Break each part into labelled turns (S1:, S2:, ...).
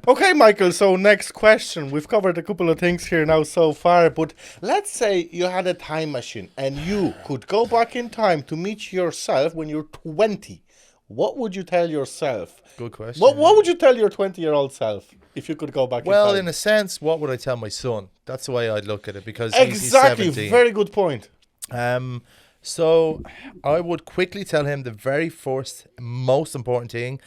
S1: Okay, Michael, so next question. We've covered a couple of things here now so far, but let's say you had a time machine and you could go back in time to meet yourself when you're 20. What would you tell yourself?
S2: Good question.
S1: What would you tell your 20-year-old self if you could go back in
S2: Well,
S1: time?
S2: in a sense, what would I tell my son? That's the way I'd look at it, because he's
S1: Exactly,
S2: 17.
S1: very good point.
S2: So I would quickly tell him the very first, most important thing.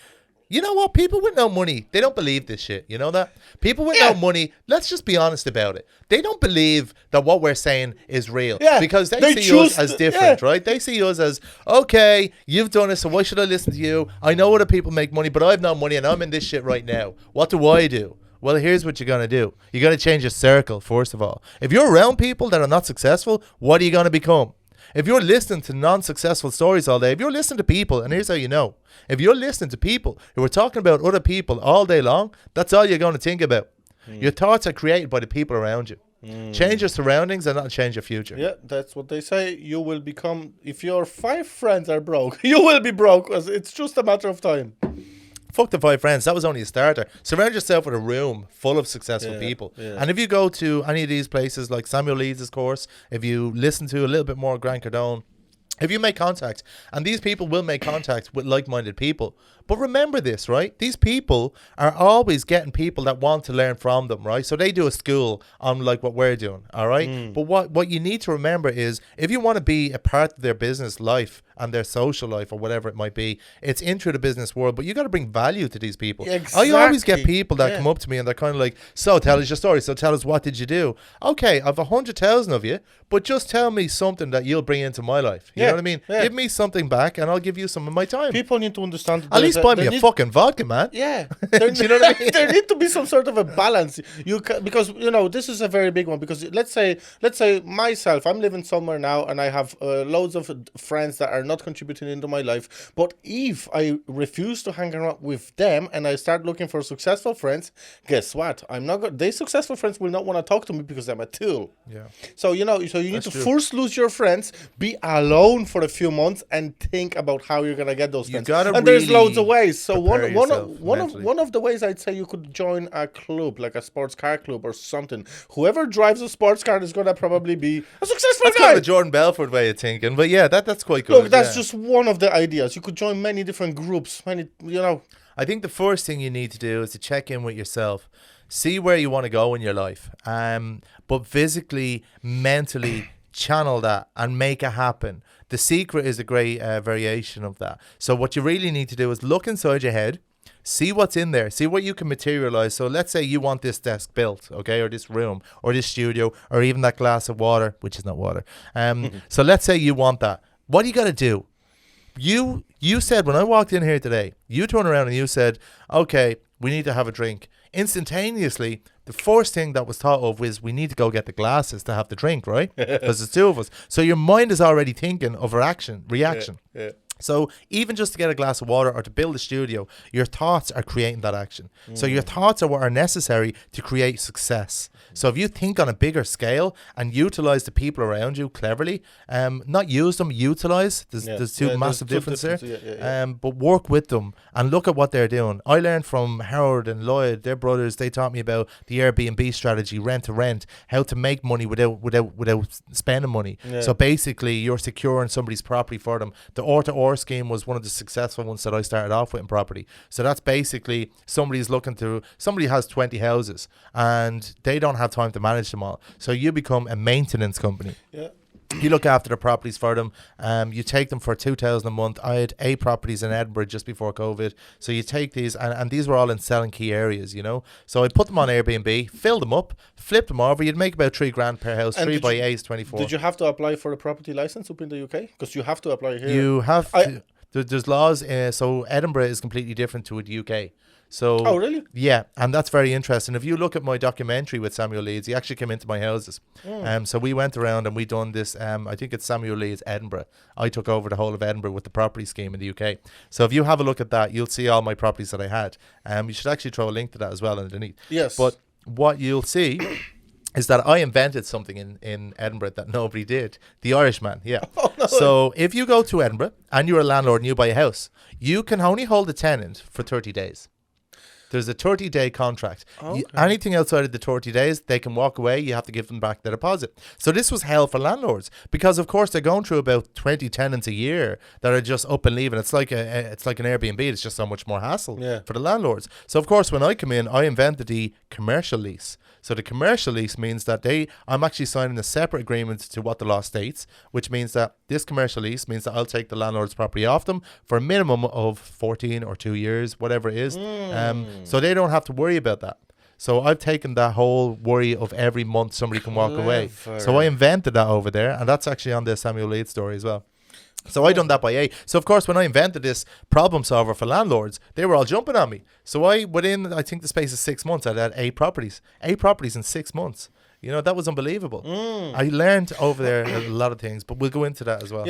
S2: You know what? People with no money, they don't believe this shit. You know that? People with no money, let's just be honest about it. They don't believe that what we're saying is real.
S1: Yeah,
S2: Because they see
S1: choose
S2: us as
S1: to-
S2: different,
S1: yeah.
S2: right? They see us as, okay, you've done it, so why should I listen to you? I know other people make money, but I have no money and I'm in this shit right now. What do I do? Well, here's what you're going to do. You're going to change your circle, first of all. If you're around people that are not successful, what are you going to become? If you're listening to non-successful stories all day, if you're listening to people, and here's how you know, if you're listening to people who are talking about other people all day long, that's all you're going to think about. Your thoughts are created by the people around you. Change your surroundings and that'll change your future.
S1: Yeah, that's what they say. You will become, if your 5 friends are broke, you will be broke, 'cause it's just a matter of time.
S2: Fuck the 5 friends. That was only a starter. Surround yourself with a room full of successful people.
S1: yeah.
S2: And if you go to any of these places like Samuel Leeds' course, if you listen to a little bit more Grant Cardone, if you make contact, and these people will make contact with like-minded people. But remember this, right? These people are always getting people that want to learn from them, right? So they do a school on like what we're doing, all right? But what you need to remember is if you want to be a part of their business life and their social life or whatever it might be, it's into the business world, but you got to bring value to these people.
S1: Yeah,
S2: I always get
S1: exactly.
S2: people that
S1: Yeah.
S2: come up to me and they're kind of like, so tell us your story. So tell us, what did you do? Okay, I've 100,000 of you, but just tell me something that you'll bring into my life. You
S1: Yeah,
S2: know what I mean?
S1: yeah.
S2: Give me something back and I'll give you some of my time.
S1: People need to understand.
S2: At least buy me a fucking vodka, man.
S1: Yeah,
S2: Do you know what I mean?
S1: there need to be some sort of a balance. Because this is a very big one. Because let's say myself, I'm living somewhere now, and I have loads of friends that are not contributing into my life. But if I refuse to hang around with them and I start looking for successful friends, guess what? I'm not. These successful friends will not want to talk to me because I'm a tool.
S2: Yeah.
S1: So you need to
S2: true.
S1: first lose your friends, be alone for a few months, and think about how you're gonna get those friends.
S2: gotta
S1: And there's loads of
S2: really
S1: ways. So
S2: prepare yourself mentally.
S1: one of the ways I'd say you could join a club, like a sports car club or something. Whoever drives a sports car is gonna probably be a successful
S2: That's
S1: guy.
S2: kind of a Jordan Belfort way of thinking, but yeah, that's quite good.
S1: Look, that's
S2: yeah.
S1: just one of the ideas. You could join many different groups.
S2: I think the first thing you need to do is to check in with yourself, see where you want to go in your life, but physically, mentally channel that and make it happen. The secret is a great variation of that. So what you really need to do is look inside your head, see what's in there, see what you can materialize. So let's say you want this desk built, okay, or this room, or this studio, or even that glass of water, which is not water. So let's say you want that. What do you got to do? You said when I walked in here today, you turned around and you said, okay, we need to have a drink. Instantaneously, the first thing that was thought of was we need to go get the glasses to have the drink, right? Because there's 2 of us. So your mind is already thinking of reaction.
S1: Yeah.
S2: So even just to get a glass of water or to build a studio, your thoughts are creating that action. So your thoughts are what are necessary to create success. So if you think on a bigger scale and utilize the people around you cleverly, not use them, utilize. There's two massive differences there.
S1: Yeah.
S2: But work with them and look at what they're doing. I learned from Howard and Lloyd, their brothers. They taught me about the Airbnb strategy, rent to rent, how to make money without spending money.
S1: Yeah.
S2: So basically, you're securing somebody's property for them. The or scheme was one of the successful ones that I started off with in property. So that's basically somebody has 20 houses and they don't have time to manage them all. So you become a maintenance company.
S1: Yeah.
S2: You look after the properties for them. You take them for $2,000 a month. I had 8 properties in Edinburgh just before COVID. So you take these, and these were all in selling key areas, So I put them on Airbnb, filled them up, flipped them over. You'd make about $3,000 per house.
S1: And
S2: 3
S1: did
S2: by
S1: you-
S2: 8 is 24.
S1: Did you have to apply for a property license up in the UK? Because you have to apply here.
S2: You have to. There's laws. So Edinburgh is completely different to the UK. So,
S1: Oh, really?
S2: Yeah, and that's very interesting. If you look at my documentary with Samuel Leeds, he actually came into my houses. So we went around and we done this. I think it's Samuel Leeds Edinburgh. I took over the whole of Edinburgh with the property scheme in the UK. So if you have a look at that, you'll see all my properties that I had. You should actually throw a link to that as well underneath.
S1: Yes.
S2: But what you'll see is that I invented something in Edinburgh that nobody did. The Irishman, yeah.
S1: Oh, no.
S2: So if you go to Edinburgh and you're a landlord and you buy a house, you can only hold a tenant for 30 days. There's a 30-day contract.
S1: Okay.
S2: Anything outside of the 30 days, they can walk away. You have to give them back their deposit. So this was hell for landlords because, of course, they're going through about 20 tenants a year that are just up and leaving. It's like it's like an Airbnb. It's just so much more hassle for the landlords. So, of course, when I come in, I invented the commercial lease. So the commercial lease means that I'm actually signing a separate agreement to what the law states, which means that this commercial lease means that I'll take the landlord's property off them for a minimum of 14 or 2 years, whatever it is. So they don't have to worry about that. So I've taken that whole worry of every month somebody can walk away. So I invented that over there, and that's actually on the Samuel Leeds story as well. So I done that by A. So of course, when I invented this problem solver for landlords, they were all jumping on me. So within I think the space of 6 months, I had 8 properties in 6 months. You know, that was unbelievable. I learned over there a lot of things, but we'll go into that as well.